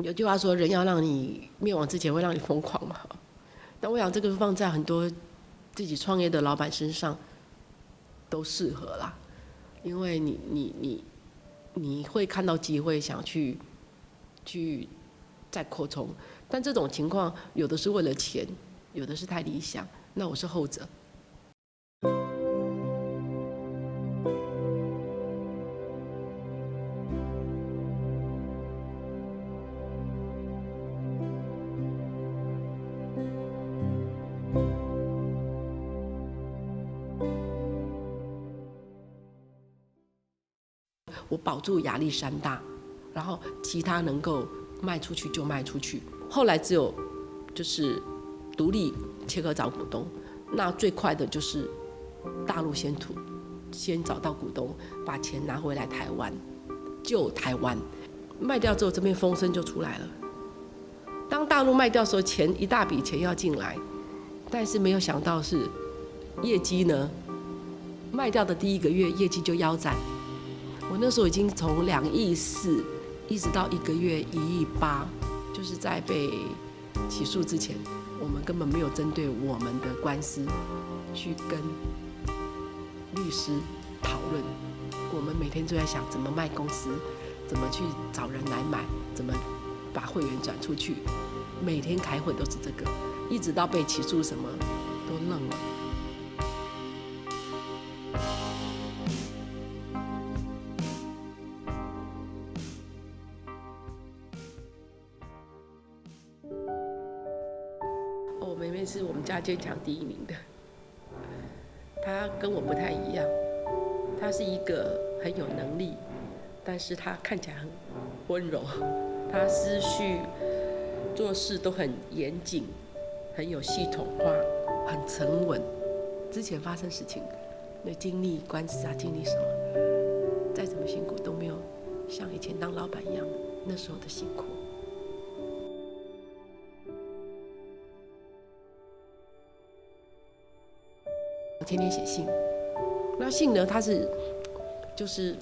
有句话说，人要让你灭亡之前，会让你疯狂嘛。但我想这个放在很多自己创业的老板身上都适合啦，因为你会看到机会，想去再扩充，但这种情况有的是为了钱，有的是太理想，那我是后者。我保住亚历山大，然后其他能够卖出去就卖出去。后来只有就是独立切割找股东，那最快的就是大陆先找到股东，把钱拿回来台湾，救台湾。卖掉之后，这边风声就出来了。当大陆卖掉的时候，一大笔钱要进来，但是没有想到是业绩呢，卖掉的第1个月业绩就腰斩。我那时候已经从2.4亿一直到1个月1.8亿，就是在被起诉之前，我们根本没有针对我们的官司去跟律师讨论。我们每天都在想怎么卖公司，怎么去找人来买，怎么把会员转出去，每天开会都是这个，一直到被起诉什么都愣了。我妹妹是我们家坚强第1名的，她跟我不太一样，她是一个很有能力，但是她看起来很温柔，她思绪做事都很严谨，很有系统化，很沉稳。之前发生事情，那经历官司啊，经历什么，再怎么辛苦都没有像以前当老板一样那时候的辛苦。我天天写信，那信呢，它是就是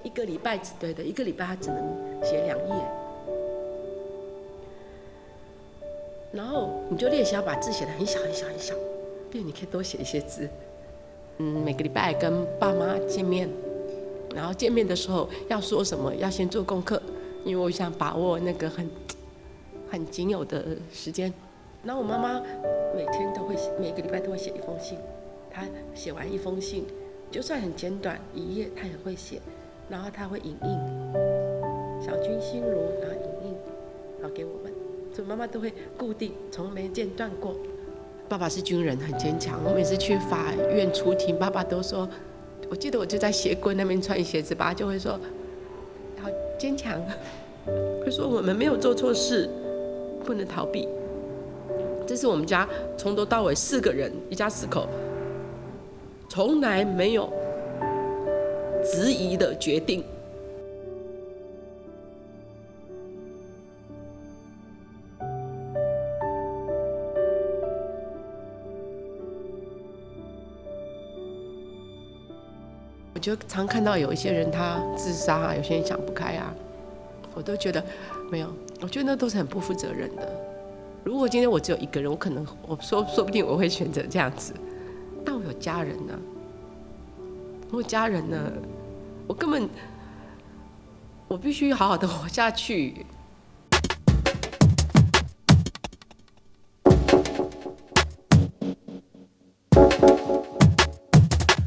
1个礼拜对的，1个礼拜它只能写2页，然后你就练习要把字写得很小很小很小，并且你可以多写一些字。每个礼拜跟爸妈见面，然后见面的时候要说什么，要先做功课，因为我想把握那个很仅有的时间。然后我妈妈每个礼拜都会写1封信。他写完1封信，就算很简短1页，他也会写，然后他会影印，小君心如，然后影印，然后给我们，所以妈妈都会固定，从没间断过。爸爸是军人，很坚强。我每次去法院出庭，爸爸都说，我记得我就在鞋柜那边穿鞋子，爸爸就会说，要坚强，会说我们没有做错事，不能逃避。这是我们家从头到尾4个人，一家4口。从来没有质疑的决定。我就常看到有一些人他自杀啊，有些人想不开啊，我都觉得没有，我觉得那都是很不负责任的。如果今天我只有1个人，我说不定我会选择这样子。但我有家人呢，我有家人呢，我必须好好的活下去。